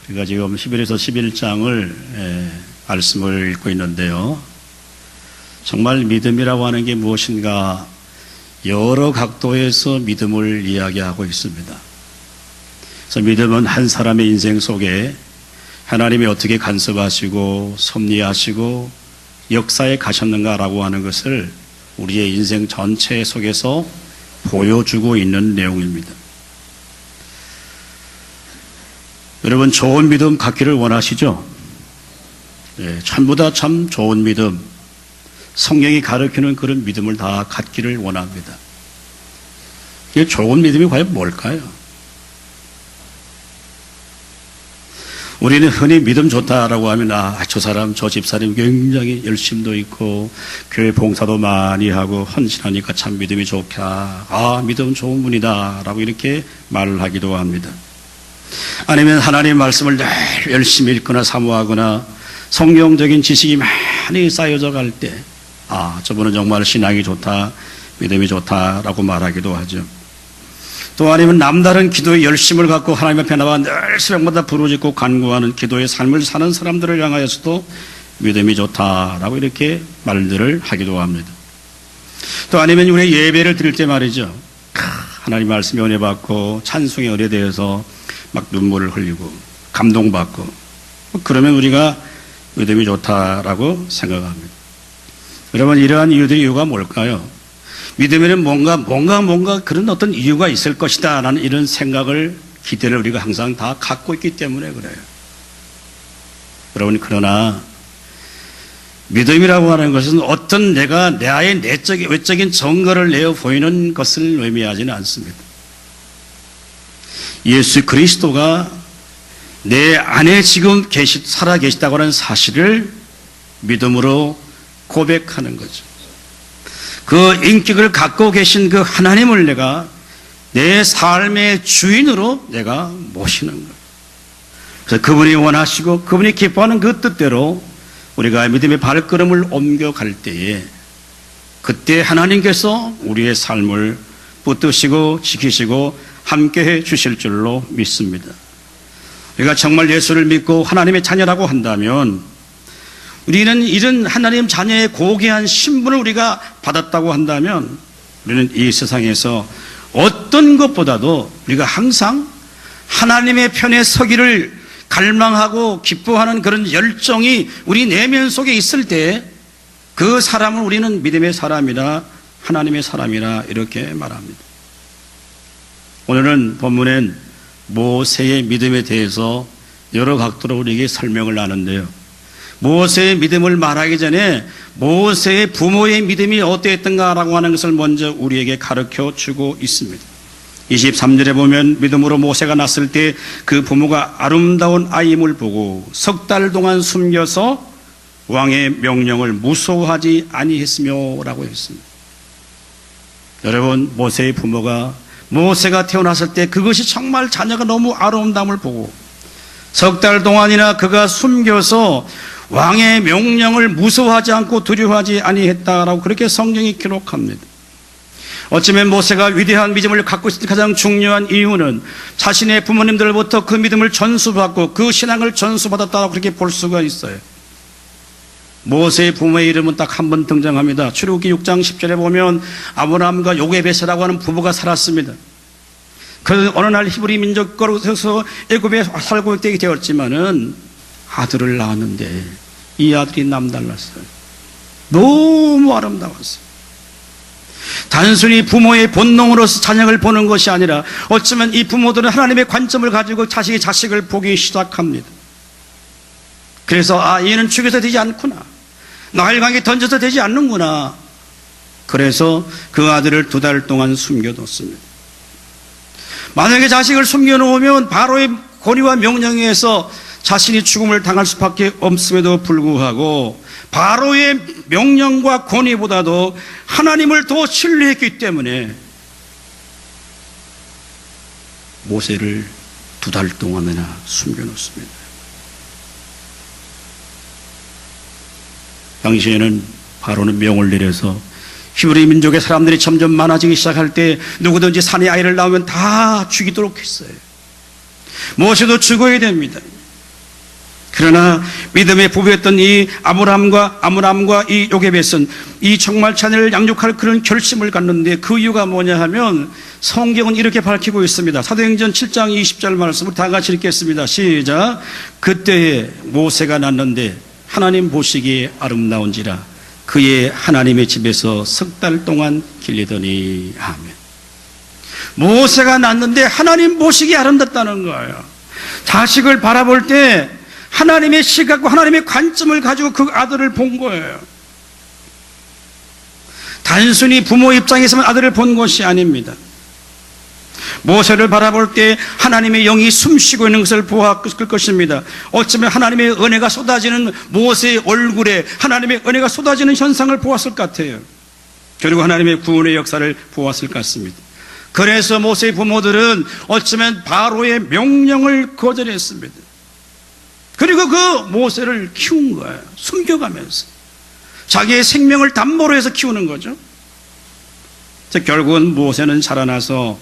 우리가 지금 11에서 11장을 말씀을 읽고 있는데요. 정말 믿음이라고 하는 게 무엇인가 여러 각도에서 믿음을 이야기하고 있습니다. 그래서 믿음은 한 사람의 인생 속에 하나님이 어떻게 간섭하시고 섭리하시고 역사에 가셨는가라고 하는 것을 우리의 인생 전체 속에서 보여주고 있는 내용입니다. 여러분, 좋은 믿음 갖기를 원하시죠? 전부 다 참 좋은 믿음, 성경이 가르치는 그런 믿음을 다 갖기를 원합니다. 이 좋은 믿음이 과연 뭘까요? 우리는 흔히 믿음 좋다라고 하면 저 사람, 저 집사님 굉장히 열심도 있고 교회 봉사도 많이 하고 헌신하니까 참 믿음이 좋다. 믿음 좋은 분이다 라고 이렇게 말을 하기도 합니다. 아니면 하나님 말씀을 늘 열심히 읽거나 사모하거나 성경적인 지식이 많이 쌓여져 갈 때 저분은 정말 신앙이 좋다, 믿음이 좋다라고 말하기도 하죠. 또 아니면 남다른 기도의 열심을 갖고 하나님 앞에 나와 늘 새벽마다 부르짖고 간구하는 기도의 삶을 사는 사람들을 향하여서도 믿음이 좋다라고 이렇게 말들을 하기도 합니다. 또 아니면 우리 예배를 드릴 때 말이죠, 하나님 말씀에 은혜 받고 찬송의 은혜에 대해서 막 눈물을 흘리고 감동받고 그러면 우리가 믿음이 좋다라고 생각합니다. 여러분, 이러한 이유가 뭘까요? 믿음에는 뭔가 그런 어떤 이유가 있을 것이다 라는 이런 생각을, 기대를 우리가 항상 다 갖고 있기 때문에 그래요. 여러분, 그러나 믿음이라고 하는 것은 어떤 나의 외적인 증거를 내어 보이는 것을 의미하지는 않습니다. 예수 그리스도가 내 안에 지금 살아 계시다고 하는 사실을 믿음으로 고백하는 거죠. 그 인격을 갖고 계신 그 하나님을 내가 내 삶의 주인으로 내가 모시는 거예요. 그래서 그분이 원하시고 그분이 기뻐하는 그 뜻대로 우리가 믿음의 발걸음을 옮겨갈 때에 그때 하나님께서 우리의 삶을 붙드시고 지키시고 함께해 주실 줄로 믿습니다. 우리가 정말 예수를 믿고 하나님의 자녀라고 한다면 우리는 이런 하나님 자녀의 고귀한 신분을 우리가 받았다고 한다면 우리는 이 세상에서 어떤 것보다도 우리가 항상 하나님의 편에 서기를 갈망하고 기뻐하는 그런 열정이 우리 내면 속에 있을 때 그 사람을 우리는 믿음의 사람이라 하나님의 사람이라 이렇게 말합니다. 오늘은 본문엔 모세의 믿음에 대해서 여러 각도로 우리에게 설명을 하는데요. 모세의 믿음을 말하기 전에 모세의 부모의 믿음이 어떠했던가라고 하는 것을 먼저 우리에게 가르쳐 주고 있습니다. 23절에 보면 믿음으로 모세가 낳았을 때 그 부모가 아름다운 아임을 보고 석 달 동안 숨겨서 왕의 명령을 무서워하지 아니했으며 라고 했습니다. 여러분, 모세의 부모가 모세가 태어났을 때 그것이 정말 자녀가 너무 아름다움을 보고 석 달 동안이나 그가 숨겨서 왕의 명령을 무서워하지 않고 두려워하지 아니했다라고 그렇게 성경이 기록합니다. 어쩌면 모세가 위대한 믿음을 갖고 있을 가장 중요한 이유는 자신의 부모님들로부터 그 믿음을 전수받고 그 신앙을 전수받았다고 그렇게 볼 수가 있어요. 모세의 부모의 이름은 딱 한 번 등장합니다. 출애굽기 6장 10절에 보면 아브라함과 요게베스라고 하는 부부가 살았습니다. 그 어느 날 히브리 민족으로서 애굽에 살고 있게 되었지만은 아들을 낳았는데 이 아들이 남달랐어요. 너무 아름다웠어요. 단순히 부모의 본능으로서 자녀를 보는 것이 아니라 어쩌면 이 부모들은 하나님의 관점을 가지고 자식을 보기 시작합니다. 그래서 얘는 죽여서 되지 않구나, 나일강에 던져서 되지 않는구나. 그래서 그 아들을 2달 동안 숨겨뒀습니다. 만약에 자식을 숨겨놓으면 바로의 권위와 명령에 의해서 자신이 죽음을 당할 수밖에 없음에도 불구하고 바로의 명령과 권위보다도 하나님을 더 신뢰했기 때문에 모세를 2달 동안이나 숨겨놓습니다. 당시에는 바로는 명을 내려서 히브리 민족의 사람들이 점점 많아지기 시작할 때 누구든지 산에 아이를 낳으면 다 죽이도록 했어요. 모세도 죽어야 됩니다. 그러나 믿음의 부부였던 이 아므람과 이 요게벳은 이 정말 자녀를 양육할 그런 결심을 갖는데 그 이유가 뭐냐 하면 성경은 이렇게 밝히고 있습니다. 사도행전 7장 20절 말씀 우리 다 같이 읽겠습니다. 시작. 그때에 모세가 낳는데 하나님 보시기에 아름다운지라 그의 하나님의 집에서 석 달 동안 길리더니. 아멘. 모세가 낳는데 하나님 보시기에 아름답다는 거예요. 자식을 바라볼 때 하나님의 시각과 하나님의 관점을 가지고 그 아들을 본 거예요. 단순히 부모 입장에서만 아들을 본 것이 아닙니다. 모세를 바라볼 때 하나님의 영이 숨쉬고 있는 것을 보았을 것입니다. 어쩌면 하나님의 은혜가 쏟아지는 모세의 얼굴에 하나님의 은혜가 쏟아지는 현상을 보았을 것 같아요. 그리고 하나님의 구원의 역사를 보았을 것 같습니다. 그래서 모세의 부모들은 어쩌면 바로의 명령을 거절했습니다. 그리고 그 모세를 키운 거예요. 숨겨가면서 자기의 생명을 담보로 해서 키우는 거죠. 결국은 모세는 자라나서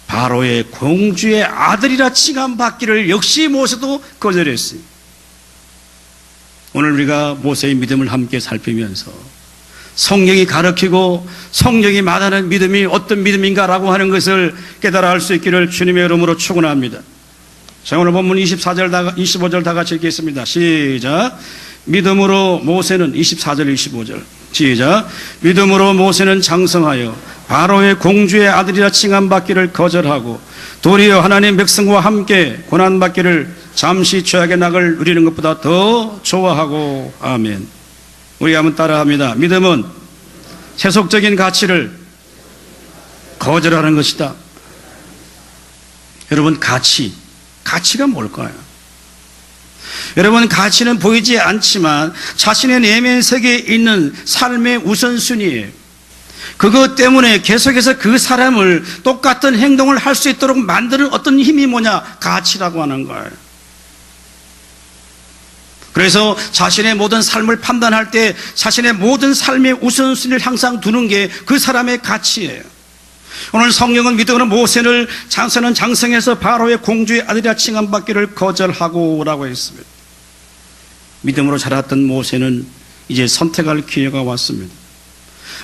바로의 공주의 아들이라 칭함받기를 역시 모세도 거절했습니다. 오늘 우리가 모세의 믿음을 함께 살피면서 성령이 가르치고 성령이 말하는 믿음이 어떤 믿음인가라고 하는 것을 깨달아 알 수 있기를 주님의 이름으로 축원합니다. 자, 오늘 본문 24절, 25절 다 같이 읽겠습니다. 시작. 믿음으로 모세는 24절, 25절. 시작. 믿음으로 모세는 장성하여 바로의 공주의 아들이라 칭함받기를 거절하고 도리어 하나님 백성과 함께 고난받기를 잠시 죄악의 낙을 누리는 것보다 더 좋아하고. 아멘. 우리 한번 따라합니다. 믿음은 세속적인 가치를 거절하는 것이다. 여러분, 가치가 뭘까요? 여러분, 가치는 보이지 않지만 자신의 내면 세계에 있는 삶의 우선순위예요. 그것 때문에 계속해서 그 사람을 똑같은 행동을 할 수 있도록 만드는 어떤 힘이 뭐냐? 가치라고 하는 거예요. 그래서 자신의 모든 삶을 판단할 때 자신의 모든 삶의 우선순위를 항상 두는 게 그 사람의 가치예요. 오늘 성경은 믿음으로 모세는 장성해서 바로의 공주의 아들이라 칭함받기를 거절하고 라고 했습니다. 믿음으로 자랐던 모세는 이제 선택할 기회가 왔습니다.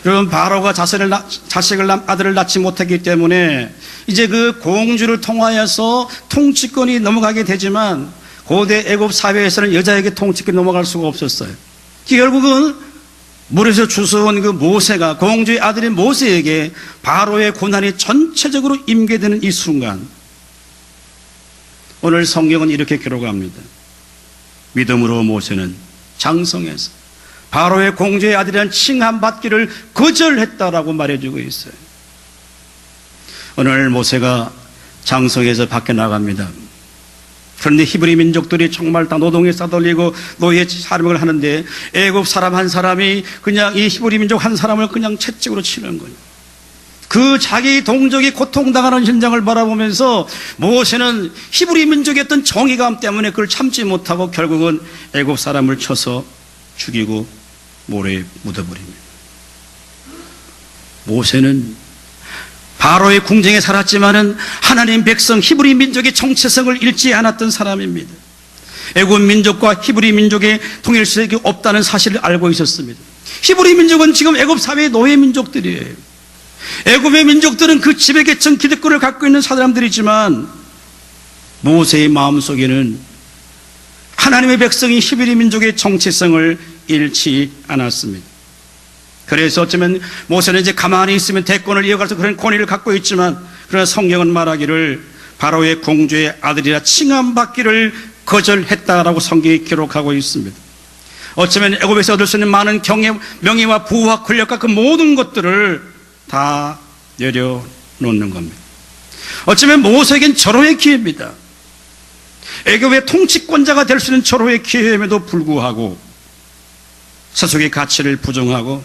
여러분, 바로가 아들을 낳지 못했기 때문에 이제 그 공주를 통하여서 통치권이 넘어가게 되지만 고대 애굽 사회에서는 여자에게 통치권이 넘어갈 수가 없었어요. 결국은 물에서 주워온 그 모세가 공주의 아들인 모세에게 바로의 고난이 전체적으로 임계되는 이 순간, 오늘 성경은 이렇게 기록합니다. 믿음으로 모세는 장성해서 바로의 공주의 아들이라는 칭함받기를 거절했다라고 말해주고 있어요. 오늘 모세가 장성해서 밖에 나갑니다. 그런데 히브리 민족들이 정말 다 노동에 싸돌리고 노예 사람을 하는데 애굽 사람 한 사람이 그냥 이 히브리 민족 한 사람을 그냥 채찍으로 치는 거예요. 그 자기 동족이 고통당하는 현장을 바라보면서 모세는 히브리 민족의 어떤 정의감 때문에 그걸 참지 못하고 결국은 애굽 사람을 쳐서 죽이고 모래에 묻어버립니다. 모세는 바로의 궁정에 살았지만은 하나님 백성 히브리 민족의 정체성을 잃지 않았던 사람입니다. 애굽 민족과 히브리 민족의 통일성이 없다는 사실을 알고 있었습니다. 히브리 민족은 지금 애굽 사회의 노예 민족들이에요. 애굽의 민족들은 그 지배계층 기득권을 갖고 있는 사람들이지만 모세의 마음속에는 하나님의 백성이 히브리 민족의 정체성을 잃지 않았습니다. 그래서 어쩌면 모세는 이제 가만히 있으면 대권을 이어갈 수 그런 권위를 갖고 있지만, 그러나 성경은 말하기를 바로의 공주의 아들이라 칭함받기를 거절했다라고 성경이 기록하고 있습니다. 어쩌면 애굽에서 얻을 수 있는 많은 명예와 부와 권력과 그 모든 것들을 다 내려놓는 겁니다. 어쩌면 모세에겐 절호의 기회입니다. 애굽의 통치권자가 될 수 있는 절호의 기회임에도 불구하고 세속의 가치를 부정하고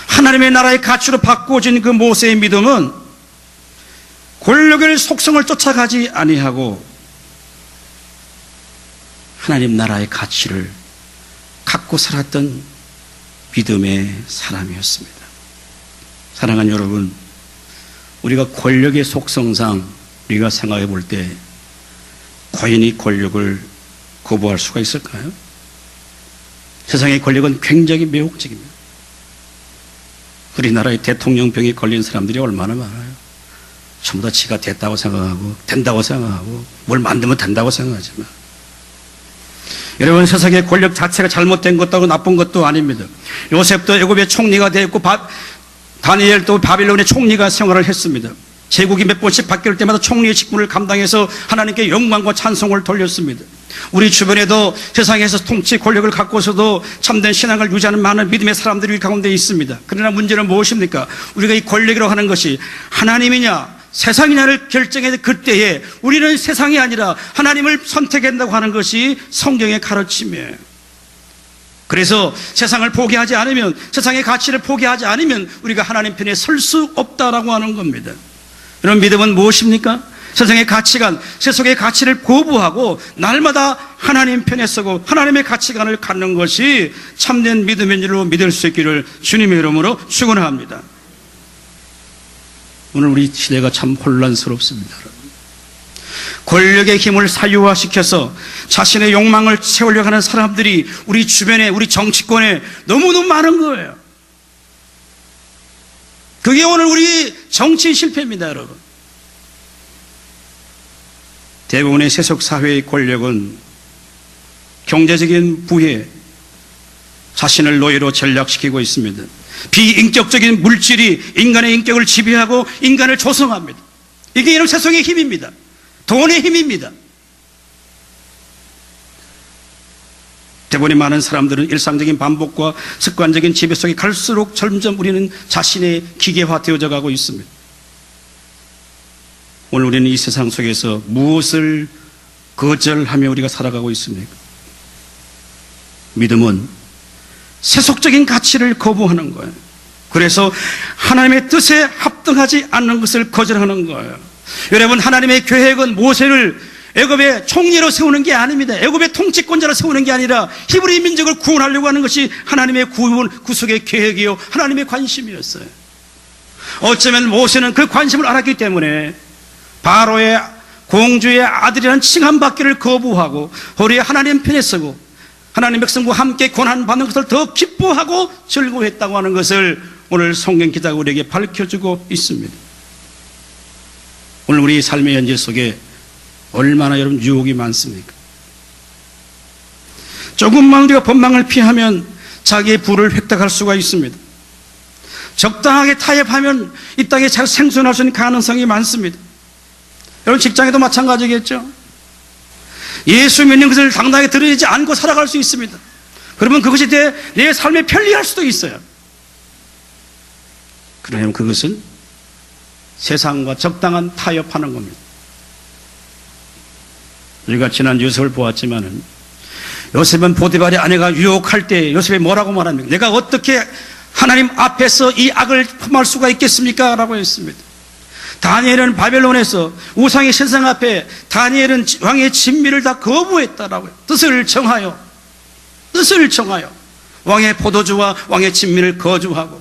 하나님의 나라의 가치로 바꾸어진 그 모세의 믿음은 권력의 속성을 쫓아가지 아니하고 하나님 나라의 가치를 갖고 살았던 믿음의 사람이었습니다. 사랑하는 여러분, 우리가 권력의 속성상 우리가 생각해 볼 때 과연 이 권력을 거부할 수가 있을까요? 세상의 권력은 굉장히 매혹적입니다. 우리나라의 대통령병에 걸린 사람들이 얼마나 많아요. 전부 다 지가 됐다고 생각하고 된다고 생각하고 뭘 만들면 된다고 생각하지만, 여러분, 세상의 권력 자체가 잘못된 것도 하고 나쁜 것도 아닙니다. 요셉도 애굽의 총리가 되었고 다니엘도 바빌론의 총리가 생활을 했습니다. 제국이 몇 번씩 바뀔 때마다 총리의 직분을 감당해서 하나님께 영광과 찬송을 돌렸습니다. 우리 주변에도 세상에서 통치 권력을 갖고서도 참된 신앙을 유지하는 많은 믿음의 사람들이 우리 가운데 있습니다. 그러나 문제는 무엇입니까? 우리가 이 권력이라고 하는 것이 하나님이냐 세상이냐를 결정해야 될 그때에 우리는 세상이 아니라 하나님을 선택해야 된다고 하는 것이 성경의 가르침이에요. 그래서 세상을 포기하지 않으면, 세상의 가치를 포기하지 않으면 우리가 하나님 편에 설 수 없다라고 하는 겁니다. 여러분, 믿음은 무엇입니까? 세상의 가치관, 세속의 가치를 거부하고 날마다 하나님 편에 서고 하나님의 가치관을 갖는 것이 참된 믿음인 줄로 믿을 수 있기를 주님의 이름으로 축원합니다. 오늘 우리 시대가 참 혼란스럽습니다. 권력의 힘을 사유화시켜서 자신의 욕망을 채우려고 하는 사람들이 우리 주변에, 우리 정치권에 너무너무 많은 거예요. 그게 오늘 우리 정치 실패입니다, 여러분. 대부분의 세속 사회의 권력은 경제적인 부에 자신을 노예로 전락시키고 있습니다. 비인격적인 물질이 인간의 인격을 지배하고 인간을 조성합니다. 이게 이런 세속의 힘입니다. 돈의 힘입니다. 대부분의 많은 사람들은 일상적인 반복과 습관적인 지배 속에 갈수록 점점 우리는 자신의 기계화되어져 가고 있습니다. 오늘 우리는 이 세상 속에서 무엇을 거절하며 우리가 살아가고 있습니까? 믿음은 세속적인 가치를 거부하는 거예요. 그래서 하나님의 뜻에 합당하지 않는 것을 거절하는 거예요. 여러분, 하나님의 계획은 모세를 애굽의 총리로 세우는 게 아닙니다. 애굽의 통치권자로 세우는 게 아니라 히브리 민족을 구원하려고 하는 것이 하나님의 구속의 계획이요, 하나님의 관심이었어요. 어쩌면 모세는 그 관심을 알았기 때문에 바로의 공주의 아들이라는 칭함받기를 거부하고 도리어 하나님 편에 서고 하나님 백성과 함께 고난받는 것을 더 기뻐하고 즐거워했다고 하는 것을 오늘 성경 기자가 우리에게 밝혀주고 있습니다. 오늘 우리 삶의 현재 속에 얼마나 여러분 유혹이 많습니까? 조금만 우리가 법망을 피하면 자기의 부를 획득할 수가 있습니다. 적당하게 타협하면 이 땅에 잘 생존할 수 있는 가능성이 많습니다. 여러분, 직장에도 마찬가지겠죠. 예수 믿는 것을 당당하게 드러내지 않고 살아갈 수 있습니다. 그러면 그것이 내 삶에 편리할 수도 있어요. 그러면 그것은 세상과 적당한 타협하는 겁니다. 우리가 지난 요셉을 보았지만은, 요셉은 보디발의 아내가 유혹할 때 요셉이 뭐라고 말합니까? 내가 어떻게 하나님 앞에서 이 악을 범할 수가 있겠습니까? 라고 했습니다. 다니엘은 바벨론에서 우상의 신상 앞에 다니엘은 왕의 진미를 다 거부했다라고요. 뜻을 정하여 왕의 포도주와 왕의 진미를 거주하고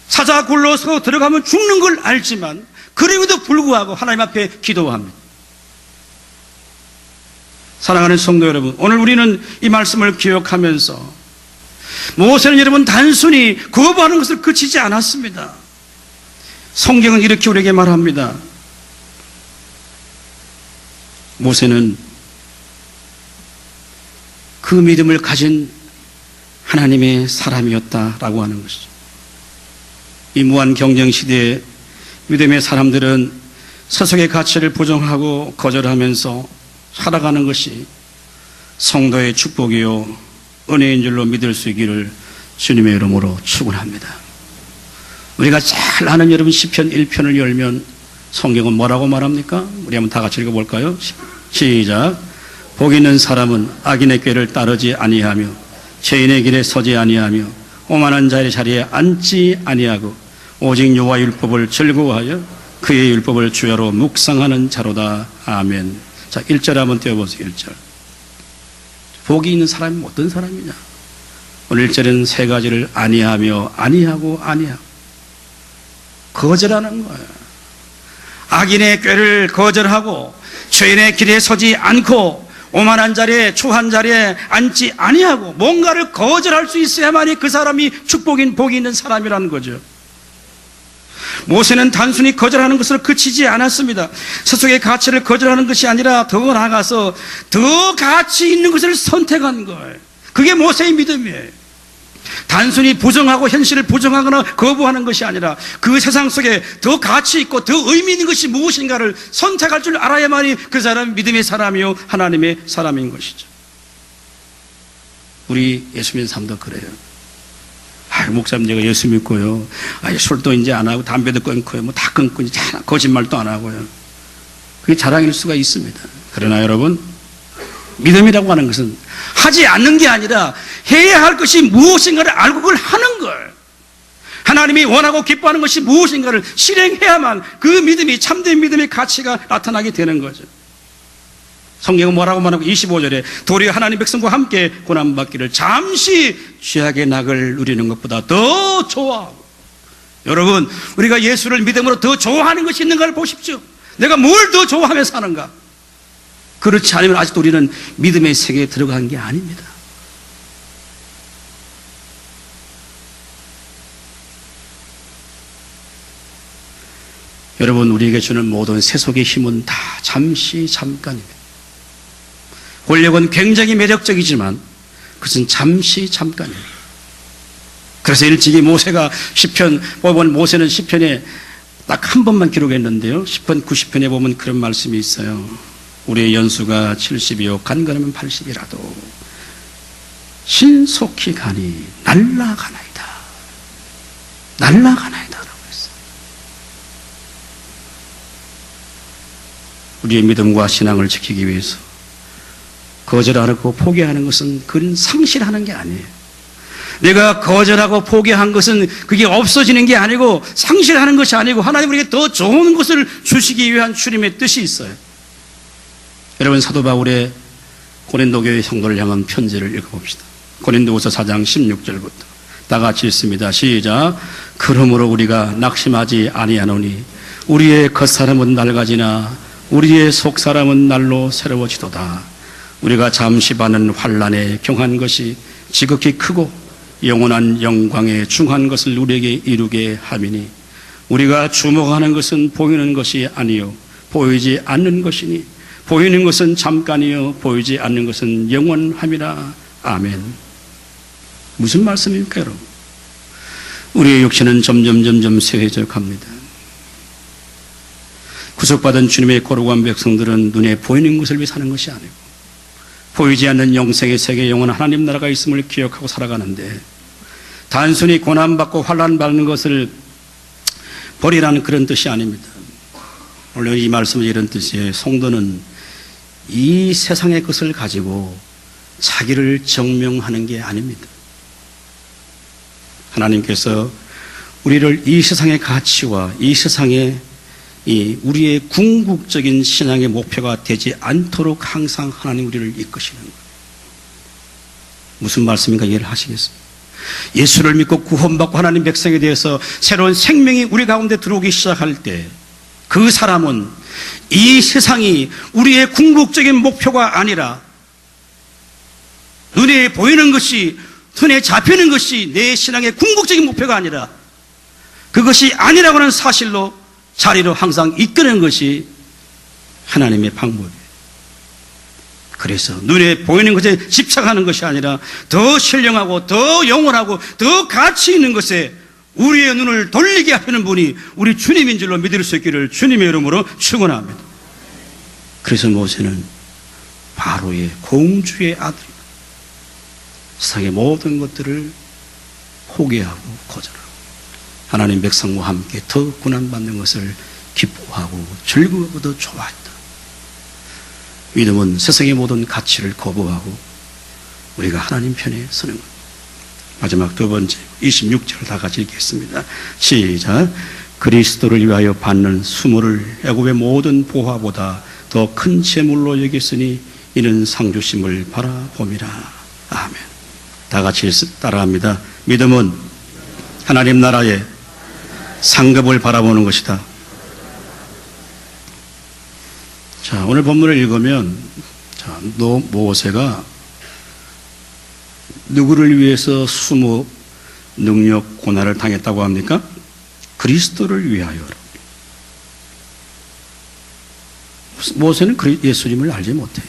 사자 굴러서 들어가면 죽는 걸 알지만 그럼에도 불구하고 하나님 앞에 기도합니다. 사랑하는 성도 여러분, 오늘 우리는 이 말씀을 기억하면서 모세는 여러분 단순히 거부하는 것을 그치지 않았습니다. 성경은 이렇게 우리에게 말합니다. 모세는 그 믿음을 가진 하나님의 사람이었다라고 하는 것이죠. 이 무한 경쟁 시대에 믿음의 사람들은 세속의 가치를 부정하고 거절하면서 살아가는 것이 성도의 축복이요 은혜인 줄로 믿을 수 있기를 주님의 이름으로 축원합니다. 우리가 잘 아는 여러분 시편 1편을 열면 성경은 뭐라고 말합니까? 우리 한번 다 같이 읽어볼까요? 시작. 복 있는 사람은 악인의 꾀를 따르지 아니하며 죄인의 길에 서지 아니하며 오만한 자의 자리에 앉지 아니하고 오직 여호와 율법을 즐거워하여 그의 율법을 주야로 묵상하는 자로다. 아멘. 자, 1절 한번 띄워보세요. 1절. 복이 있는 사람이 어떤 사람이냐? 오늘 1절에는 세 가지를 아니하며 아니하고 거절하는 거예요. 악인의 꾀를 거절하고 죄인의 길에 서지 않고 오만한 자리에, 초한 자리에 앉지 아니하고 뭔가를 거절할 수 있어야만이 그 사람이 축복인 복이 있는 사람이라는 거죠. 모세는 단순히 거절하는 것으로 그치지 않았습니다. 세속의 가치를 거절하는 것이 아니라 더 나아가서 더 가치 있는 것을 선택한 거예요. 그게 모세의 믿음이에요. 단순히 부정하고 현실을 부정하거나 거부하는 것이 아니라 그 세상 속에 더 가치 있고 더 의미 있는 것이 무엇인가를 선택할 줄 알아야만이 그 사람이 믿음의 사람이요 하나님의 사람인 것이죠. 우리 예수 믿는 사람도 그래요. 목사님 제가 예수 믿고요, 술도 이제 안 하고 담배도 끊고요, 뭐 다 끊고 이제 거짓말도 안 하고요. 그게 자랑일 수가 있습니다. 그러나 여러분, 믿음이라고 하는 것은 하지 않는 게 아니라 해야 할 것이 무엇인가를 알고 그걸 하는 걸, 하나님이 원하고 기뻐하는 것이 무엇인가를 실행해야만 그 믿음이 참된 믿음의 가치가 나타나게 되는 거죠. 성경은 뭐라고 말하고 25절에 도리어 하나님 백성과 함께 고난받기를 잠시 죄악의 낙을 누리는 것보다 더 좋아하고. 여러분, 우리가 예수를 믿음으로 더 좋아하는 것이 있는가를 보십시오. 내가 뭘 더 좋아하며 사는가? 그렇지 않으면 아직도 우리는 믿음의 세계에 들어간 게 아닙니다. 여러분, 우리에게 주는 모든 세속의 힘은 다 잠시 잠깐입니다. 권력은 굉장히 매력적이지만 그것은 잠시 잠깐이에요. 그래서 일찍이 모세가 시편 보면, 모세는 시편에 딱 한 번만 기록했는데요, 시편 90편에 보면 그런 말씀이 있어요. 우리의 연수가 70이요 간간하면 80이라도 신속히 가니 날아가나이다. 날아가나이다 라고 했어요. 우리의 믿음과 신앙을 지키기 위해서 거절하고 포기하는 것은 그건 상실하는 게 아니에요. 내가 거절하고 포기한 것은 그게 없어지는 게 아니고 상실하는 것이 아니고 하나님 우리에게 더 좋은 것을 주시기 위한 주님의 뜻이 있어요. 여러분, 사도 바울의 고린도 교회 성도를 향한 편지를 읽어봅시다. 고린도후서 4장 16절부터 다 같이 읽습니다. 시작. 그러므로 우리가 낙심하지 아니하노니 우리의 겉사람은 낡아지나 우리의 속사람은 날로 새로워지도다. 우리가 잠시 받는 환난에 경한 것이 지극히 크고 영원한 영광에 중한 것을 우리에게 이루게 함이니 우리가 주목하는 것은 보이는 것이 아니요 보이지 않는 것이니 보이는 것은 잠깐이요 보이지 않는 것은 영원함이라. 아멘. 무슨 말씀입니까, 여러분? 우리의 육신은 점점 쇠해져 갑니다. 구속받은 주님의 거룩한 백성들은 눈에 보이는 것을 위해 사는 것이 아니고 보이지 않는 영생의 세계 영원한 하나님 나라가 있음을 기억하고 살아가는데, 단순히 고난받고 환난받는 것을 버리라는 그런 뜻이 아닙니다. 원래 이 말씀은 이런 뜻이에요. 성도는 이 세상의 것을 가지고 자기를 증명하는 게 아닙니다. 하나님께서 우리를 이 세상의 가치와 이 세상의 우리의 궁극적인 신앙의 목표가 되지 않도록 항상 하나님 우리를 이끄시는 거예요. 무슨 말씀인가 이해를 하시겠습니까? 예수를 믿고 구원받고 하나님 백성에 대해서 새로운 생명이 우리 가운데 들어오기 시작할 때 그 사람은 이 세상이 우리의 궁극적인 목표가 아니라 눈에 보이는 것이, 손에 잡히는 것이 내 신앙의 궁극적인 목표가 아니라 그것이 아니라고 하는 사실로 자리로 항상 이끄는 것이 하나님의 방법이에요. 그래서 눈에 보이는 것에 집착하는 것이 아니라 더 신령하고 더 영원하고 더 가치 있는 것에 우리의 눈을 돌리게 하시는 분이 우리 주님인 줄로 믿을 수 있기를 주님의 이름으로 축원합니다. 그래서 모세는 바로의 공주의 아들입니다. 세상의 모든 것들을 포기하고 거절하고 하나님 백성과 함께 더 고난받는 것을 기뻐하고 즐거워하고 더 좋아했다. 믿음은 세상의 모든 가치를 거부하고 우리가 하나님 편에 서는 것. 마지막 두 번째 26절 다 같이 읽겠습니다. 시작. 그리스도를 위하여 받는 수모를 애굽의 모든 보화보다 더 큰 재물로 여겼으니 이는 상주심을 바라봄이라. 아멘. 다 같이 따라합니다. 믿음은 하나님 나라의 상급을 바라보는 것이다. 자, 오늘 본문을 읽으면, 자, 모세가 누구를 위해서 수모, 능력, 고난을 당했다고 합니까? 그리스도를 위하여. 모세는 예수님을 알지 못해요.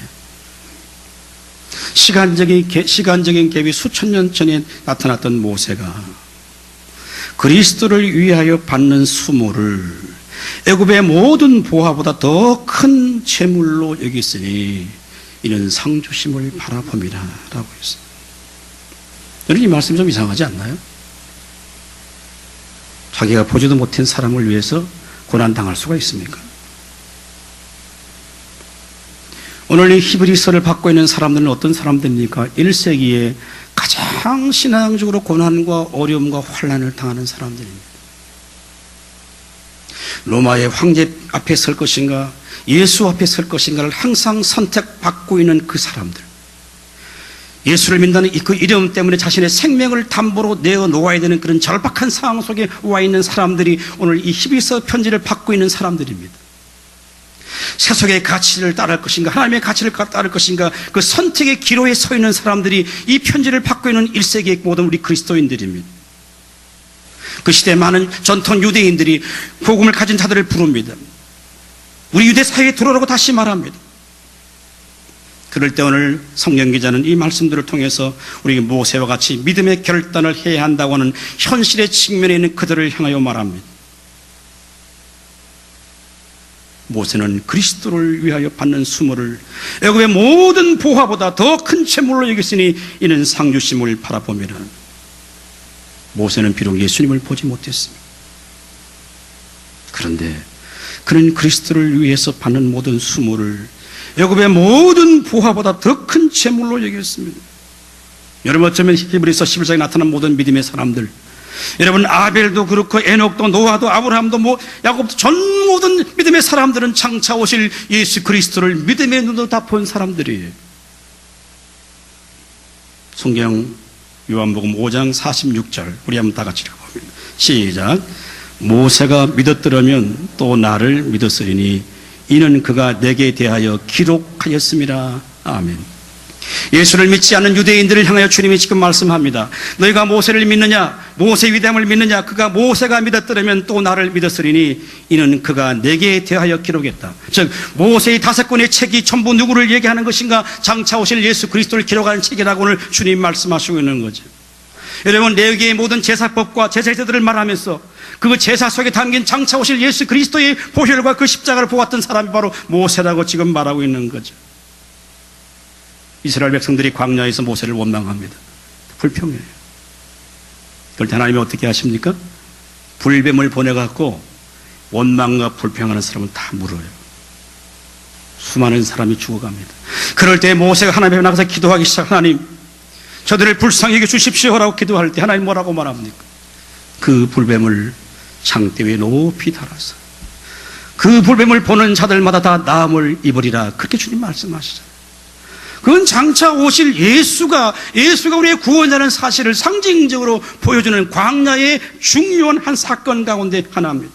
시간적인 갭이 수천 년 전에 나타났던 모세가 그리스도를 위하여 받는 수모를 애굽의 모든 보화보다 더 큰 재물로 여겼으니 이는 상주심을 바라봅니다 라고 했습니다. 여러분, 이 말씀 좀 이상하지 않나요? 자기가 보지도 못한 사람을 위해서 고난당할 수가 있습니까? 오늘 이 히브리서를 받고 있는 사람들은 어떤 사람들입니까? 1세기에 가장 신앙적으로 고난과 어려움과 환난을 당하는 사람들입니다. 로마의 황제 앞에 설 것인가, 예수 앞에 설 것인가를 항상 선택받고 있는 그 사람들. 예수를 믿는 그 이름 때문에 자신의 생명을 담보로 내어 놓아야 되는 그런 절박한 상황 속에 와 있는 사람들이 오늘 이 히브리서 편지를 받고 있는 사람들입니다. 세속의 가치를 따를 것인가, 하나님의 가치를 따를 것인가, 그 선택의 기로에 서 있는 사람들이 이 편지를 받고 있는 1세기의 모든 우리 그리스도인들입니다. 그 시대 많은 전통 유대인들이 복음을 가진 자들을 부릅니다. 우리 유대 사회에 들어오라고 다시 말합니다. 그럴 때 오늘 성경 기자는 이 말씀들을 통해서 우리 모세와 같이 믿음의 결단을 해야 한다고 하는 현실의 측면에 있는 그들을 향하여 말합니다. 모세는 그리스도를 위하여 받는 수모를 애굽의 모든 보화보다 더 큰 채물로 여겼으니 이는 상주심을 바라보미라. 모세는 비록 예수님을 보지 못했습니다. 그런데 그는 그리스도를 위해서 받는 모든 수모를 애굽의 모든 보화보다 더 큰 채물로 여겼습니다. 여러분, 어쩌면 히브리서 11장에 나타난 모든 믿음의 사람들, 여러분, 아벨도 그렇고 에녹도 노아도 아브라함도 야곱도 전 모든 믿음의 사람들은 장차 오실 예수 그리스도를 믿음의 눈으로 다 본 사람들이에요. 성경 요한복음 5장 46절 우리 한번 다 같이 읽어봅니다. 시작. 모세가 믿었더라면 또 나를 믿었으리니 이는 그가 내게 대하여 기록하였습니다. 아멘. 예수를 믿지 않는 유대인들을 향하여 주님이 지금 말씀합니다. 너희가 모세를 믿느냐, 모세의 위대함을 믿느냐, 모세가 믿었더라면 또 나를 믿었으리니 이는 그가 내게 대하여 기록했다. 즉 모세의 5권의 책이 전부 누구를 얘기하는 것인가? 장차 오실 예수 그리스도를 기록하는 책이라고 오늘 주님 말씀하시고 있는 거죠. 여러분, 레위기의 모든 제사법과 제사제들을 말하면서 그 제사 속에 담긴 장차 오실 예수 그리스도의 보혈과 그 십자가를 보았던 사람이 바로 모세라고 지금 말하고 있는 거죠. 이스라엘 백성들이 광야에서 모세를 원망합니다. 불평해요. 그럴 때 하나님이 어떻게 하십니까? 불뱀을 보내갖고 원망과 불평하는 사람은 다 물어요. 수많은 사람이 죽어갑니다. 그럴 때 모세가 하나님 앞에 나가서 기도하기 시작. 하나님, 저들을 불쌍히 여겨 주십시오라고 기도할 때 하나님 뭐라고 말합니까? 그 불뱀을 장대 위에 높이 달아서 그 불뱀을 보는 자들마다 다 나음을 입으리라. 그렇게 주님 말씀하시잖아요. 그건 장차 오실 예수가 우리의 구원자라는 사실을 상징적으로 보여주는 광야의 중요한 한 사건 가운데 하나입니다.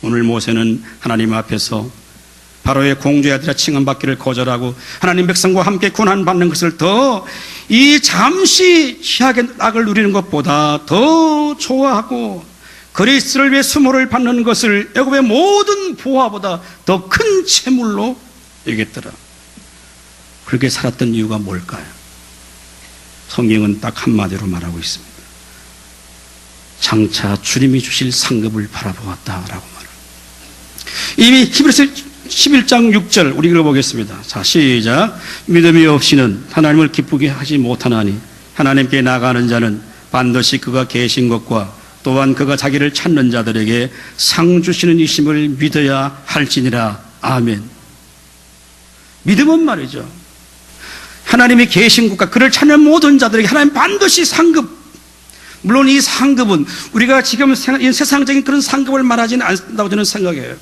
오늘 모세는 하나님 앞에서 바로의 공주의 아들이라 칭함받기를 거절하고 하나님 백성과 함께 고난받는 것을 더 이 잠시 희악의 낙을 누리는 것보다 더 좋아하고 그리스도를 위해 수모를 받는 것을 애굽의 모든 보화보다 더 큰 채물로 여겼더라. 그렇게 살았던 이유가 뭘까요? 성경은 딱 한마디로 말하고 있습니다. 장차 주님이 주실 상급을 바라보았다라고 말합니다. 이미 히브리서 11장 6절 우리 읽어보겠습니다. 자, 시작. 믿음이 없이는 하나님을 기쁘게 하지 못하나니 하나님께 나가는 자는 반드시 그가 계신 것과 또한 그가 자기를 찾는 자들에게 상 주시는 이심을 믿어야 할지니라. 아멘. 믿음은 말이죠, 하나님이 계신 것과 그를 찾는 모든 자들에게 하나님 반드시 상급, 물론 이 상급은 우리가 지금 세상적인 그런 상급을 말하지는 않는다고 저는 생각해요.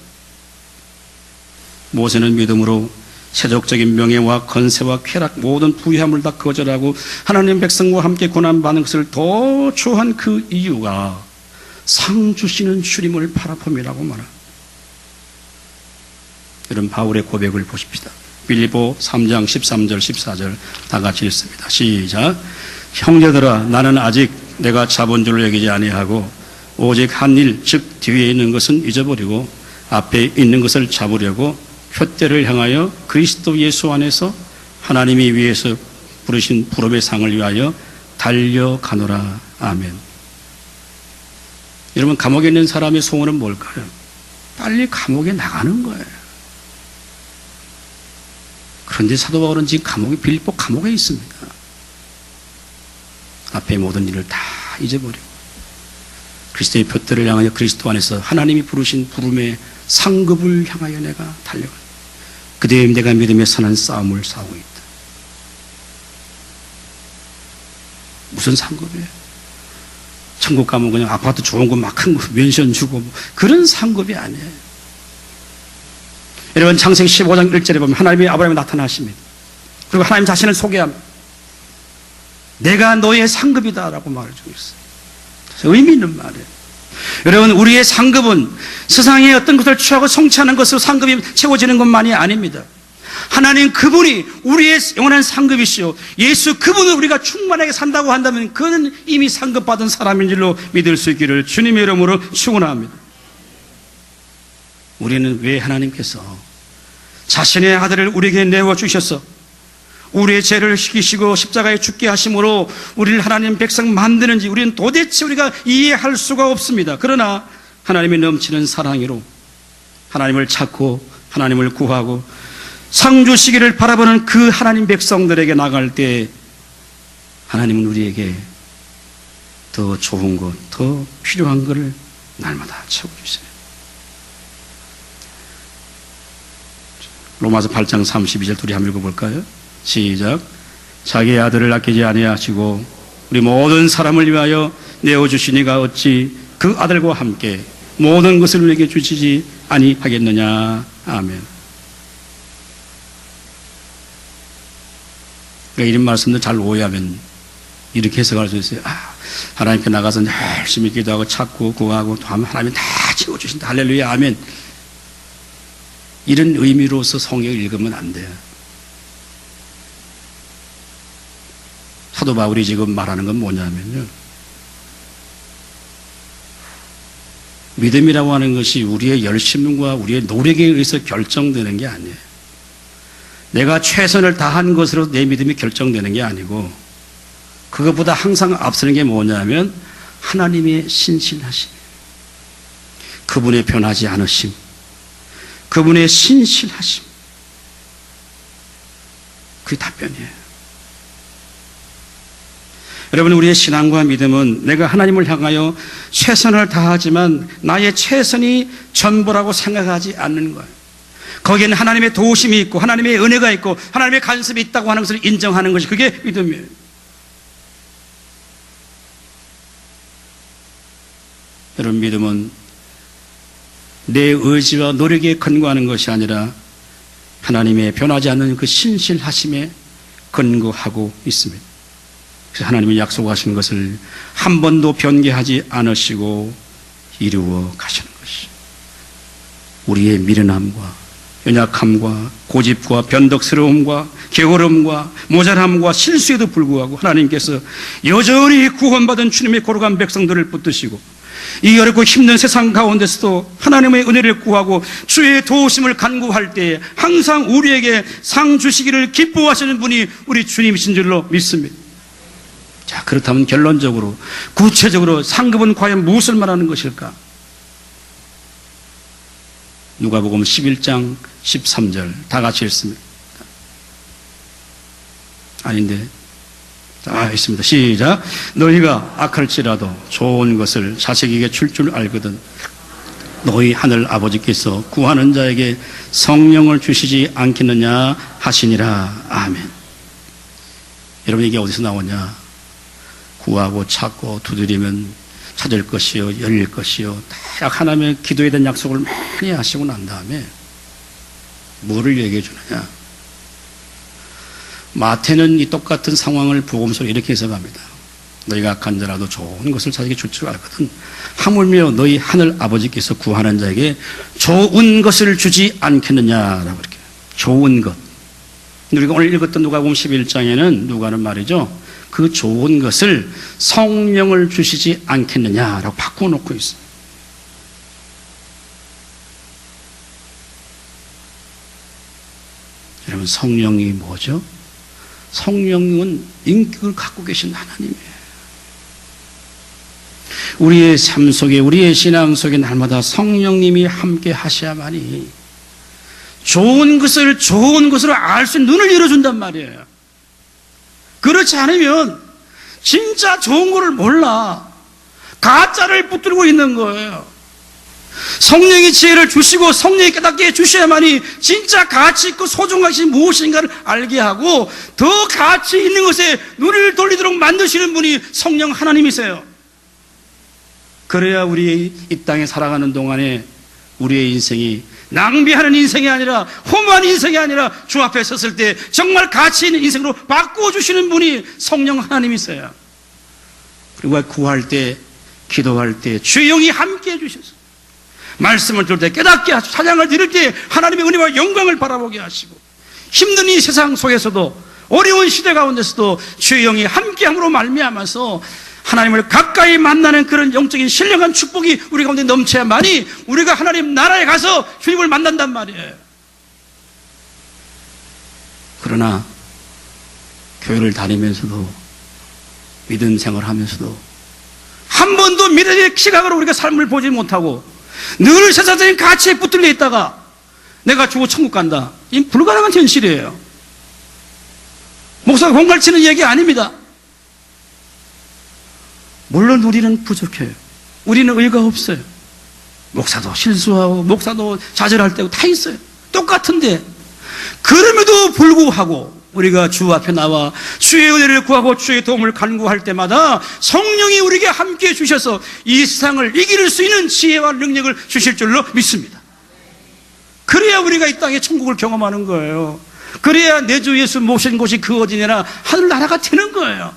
모세는 믿음으로 세속적인 명예와 건세와 쾌락 모든 부유함을 다 거절하고 하나님 백성과 함께 고난받는 것을 더 좋아한 그 이유가 상 주시는 주님을 바라봄이라고 말합니다. 여러분 바울의 고백을 보십시다. 빌립보 3장 13절 14절 다 같이 읽습니다. 시작. 형제들아 나는 아직 내가 잡은 줄로 여기지 아니하고 오직 한 일 즉 뒤에 있는 것은 잊어버리고 앞에 있는 것을 잡으려고 표대를 향하여 그리스도 예수 안에서 하나님이 위에서 부르신 부름의 상을 위하여 달려가노라. 아멘. 여러분 감옥에 있는 사람의 소원은 뭘까요? 빨리 감옥에 나가는 거예요. 그런데 사도 바울은 지금 빌립보 감옥에 있습니다. 앞에 모든 일을 다 잊어버리고 그리스도의 표대를 향하여 그리스도 안에서 하나님이 부르신 부름의 상급을 향하여 내가 달려간다. 그대의 내가 믿음에 선한 싸움을 싸우고 있다. 무슨 상급이에요? 천국 가면 그냥 아파트 좋은 거 막 큰 거 멘션 주고 뭐 그런 상급이 아니에요. 여러분 창세기 15장 1절에 보면 하나님이 아브라함에 나타나십니다. 그리고 하나님 자신을 소개합니다. 내가 너의 상급이다 라고 말을 주고 있어요. 의미 있는 말이에요. 여러분 우리의 상급은 세상의 어떤 것을 취하고 성취하는 것으로 상급이 채워지는 것만이 아닙니다. 하나님 그분이 우리의 영원한 상급이시오. 예수 그분을 우리가 충만하게 산다고 한다면 그는 이미 상급받은 사람인 줄로 믿을 수 있기를 주님의 이름으로 축원합니다. 우리는 왜 하나님께서 자신의 아들을 우리에게 내어주셔서 우리의 죄를 지키시고 십자가에 죽게 하심으로 우리를 하나님 백성 만드는지 우리는 도대체 우리가 이해할 수가 없습니다. 그러나 하나님의 넘치는 사랑으로 하나님을 찾고 하나님을 구하고 상 주시기를 바라보는 그 하나님 백성들에게 나갈 때 하나님은 우리에게 더 좋은 것, 더 필요한 것을 날마다 채워주세요. 로마서 8장 32절 둘이 한번 읽어볼까요? 시작. 자기의 아들을 아끼지 아니하시고 우리 모든 사람을 위하여 내어주시니가 어찌 그 아들과 함께 모든 것을 우리에게 주시지 아니하겠느냐. 아멘. 그러니까 이런 말씀도 잘 오해하면 이렇게 해석할 수 있어요. 하나님께 나가서 열심히 기도하고 찾고 구하고 또 하면 하나님이 다 채워주신다. 할렐루야. 아멘. 이런 의미로서 성경을 읽으면 안 돼요. 사도 바울이 지금 말하는 건 뭐냐면요. 믿음이라고 하는 것이 우리의 열심과 우리의 노력에 의해서 결정되는 게 아니에요. 내가 최선을 다한 것으로 내 믿음이 결정되는 게 아니고 그것보다 항상 앞서는 게 뭐냐면 하나님의 신실하심, 그분의 변하지 않으심, 그분의 신실하심, 그게 답변이에요. 여러분 우리의 신앙과 믿음은 내가 하나님을 향하여 최선을 다하지만 나의 최선이 전부라고 생각하지 않는 거예요. 거기에는 하나님의 도우심이 있고 하나님의 은혜가 있고 하나님의 간섭이 있다고 하는 것을 인정하는 것이 그게 믿음이에요. 여러분 믿음은 내 의지와 노력에 근거하는 것이 아니라 하나님의 변하지 않는 그 신실하심에 근거하고 있습니다. 그래서 하나님이 약속하신 것을 한 번도 변개하지 않으시고 이루어 가시는 것이 우리의 미련함과 연약함과 고집과 변덕스러움과 게으름과 모자람과 실수에도 불구하고 하나님께서 여전히 구원받은 주님의 거룩한 백성들을 붙드시고 이 어렵고 힘든 세상 가운데서도 하나님의 은혜를 구하고 주의 도우심을 간구할 때 항상 우리에게 상 주시기를 기뻐하시는 분이 우리 주님이신 줄로 믿습니다. 자, 그렇다면 결론적으로 구체적으로 상급은 과연 무엇을 말하는 것일까? 누가복음 11장 13절 다 같이 읽습니다. 아닌데 있습니다. 시작. 너희가 악할지라도 좋은 것을 자식에게 줄 줄 알거든 너희 하늘 아버지께서 구하는 자에게 성령을 주시지 않겠느냐 하시니라. 아멘. 여러분 이게 어디서 나오냐? 구하고 찾고 두드리면 찾을 것이요 열릴 것이요 딱 하나님의 기도에 대한 약속을 많이 하시고 난 다음에 뭐를 얘기해 주느냐? 마태는 이 똑같은 상황을 복음서로 이렇게 해석합니다. 너희가 악한 자라도 좋은 것을 자에게 줄 줄 알거든. 하물며 너희 하늘 아버지께서 구하는 자에게 좋은 것을 주지 않겠느냐라고 이렇게. 좋은 것. 우리가 오늘 읽었던 누가복음 11장에는 누가는 말이죠. 그 좋은 것을 성령을 주시지 않겠느냐라고 바꿔놓고 있어요. 여러분, 성령이 뭐죠? 성령은 인격을 갖고 계신 하나님이에요. 우리의 삶 속에, 우리의 신앙 속에 날마다 성령님이 함께 하셔야만이 좋은 것으로 알 수 있는 눈을 열어준단 말이에요. 그렇지 않으면 진짜 좋은 거를 몰라. 가짜를 붙들고 있는 거예요. 성령이 지혜를 주시고 성령이 깨닫게 해주셔야만이 진짜 가치 있고 소중한 것이 무엇인가를 알게 하고 더 가치 있는 것에 눈을 돌리도록 만드시는 분이 성령 하나님이세요. 그래야 우리 이 땅에 살아가는 동안에 우리의 인생이 낭비하는 인생이 아니라 허무한 인생이 아니라 주 앞에 섰을 때 정말 가치 있는 인생으로 바꾸어 주시는 분이 성령 하나님이세요. 그리고 구할 때, 기도할 때 주의 영이 함께 해주셔서 말씀을 들을 때 깨닫게 하시고 찬양을 드릴 때 하나님의 은혜와 영광을 바라보게 하시고 힘든 이 세상 속에서도 어려운 시대 가운데서도 주의 영이 함께함으로 말미암아서 하나님을 가까이 만나는 그런 영적인 신령한 축복이 우리 가운데 넘쳐야만이 우리가 하나님 나라에 가서 주님을 만난단 말이에요. 그러나 교회를 다니면서도 믿음 생활하면서도 한 번도 미래의 시각으로 우리가 삶을 보지 못하고 늘 세상적인 가치에 붙들려 있다가 내가 죽어 천국 간다. 이 불가능한 현실이에요. 목사가 공갈치는 얘기 아닙니다. 물론 우리는 부족해요. 우리는 의가 없어요. 목사도 실수하고 목사도 좌절할 때고 다 있어요. 똑같은데 그럼에도 불구하고 우리가 주 앞에 나와 주의 은혜를 구하고 주의 도움을 간구할 때마다 성령이 우리에게 함께해 주셔서 이 세상을 이길 수 있는 지혜와 능력을 주실 줄로 믿습니다. 그래야 우리가 이 땅에 천국을 경험하는 거예요. 그래야 내 주 예수 모신 곳이 그 어디냐나 하늘나라가 되는 거예요.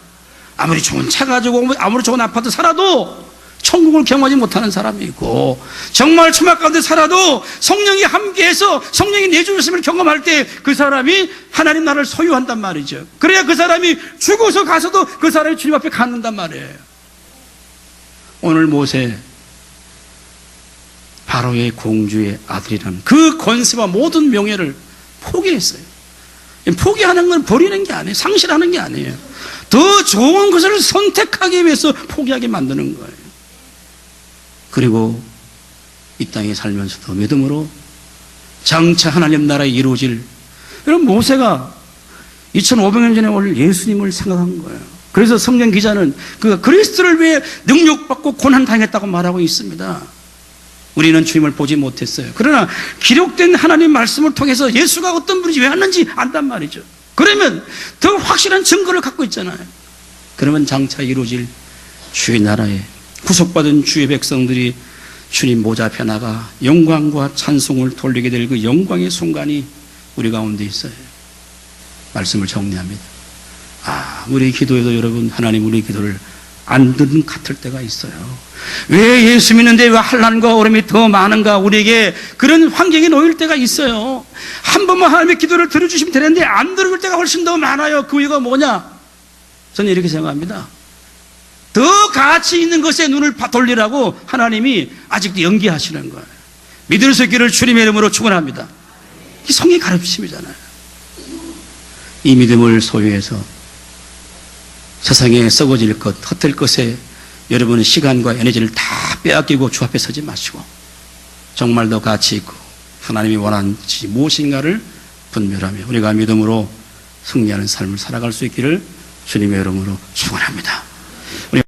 아무리 좋은 차 가지고 아무리 좋은 아파트 살아도 천국을 경험하지 못하는 사람이 있고 정말 초막 가운데 살아도 성령이 함께해서 성령이 내주셨음을 경험할 때 그 사람이 하나님 나라를 소유한단 말이죠. 그래야 그 사람이 죽어서 가서도 그 사람이 주님 앞에 갖는단 말이에요. 오늘 모세 바로의 공주의 아들이라는 그 권세와 모든 명예를 포기했어요. 포기하는 건 버리는 게 아니에요. 상실하는 게 아니에요. 더 좋은 것을 선택하기 위해서 포기하게 만드는 거예요. 그리고 이 땅에 살면서도 믿음으로 장차 하나님 나라에 이루어질, 여러분 모세가 2500년 전에 올 예수님을 생각한 거예요. 그래서 성경 기자는 그 그리스도를 위해 능력받고 고난당했다고 말하고 있습니다. 우리는 주님을 보지 못했어요. 그러나 기록된 하나님 말씀을 통해서 예수가 어떤 분인지 왜 왔는지 안단 말이죠. 그러면 더 확실한 증거를 갖고 있잖아요. 그러면 장차 이루어질 주의 나라에 구속받은 주의 백성들이 주님 모자 앞에 나가 영광과 찬송을 돌리게 될 그 영광의 순간이 우리 가운데 있어요. 말씀을 정리합니다. 우리 기도에도 여러분 하나님 우리 기도를 안 듣는 같을 때가 있어요. 왜 예수 믿는데 왜 환난과 어려움이 더 많은가, 우리에게 그런 환경이 놓일 때가 있어요. 한 번만 하나님의 기도를 들어주시면 되는데 안 들어줄 때가 훨씬 더 많아요. 그 이유가 뭐냐? 저는 이렇게 생각합니다. 더 가치 있는 것에 눈을 돌리라고 하나님이 아직도 연기하시는 거예요. 믿을 수 있기를 주님의 이름으로 축원합니다. 이게 성의 가르침이잖아요. 이 믿음을 소유해서 세상에 썩어질 것, 헛될 것에 여러분의 시간과 에너지를 다 빼앗기고 주 앞에 서지 마시고 정말 더 가치 있고 하나님이 원하는 것이 무엇인가를 분별하며 우리가 믿음으로 승리하는 삶을 살아갈 수 있기를 주님의 이름으로 축원합니다. 우리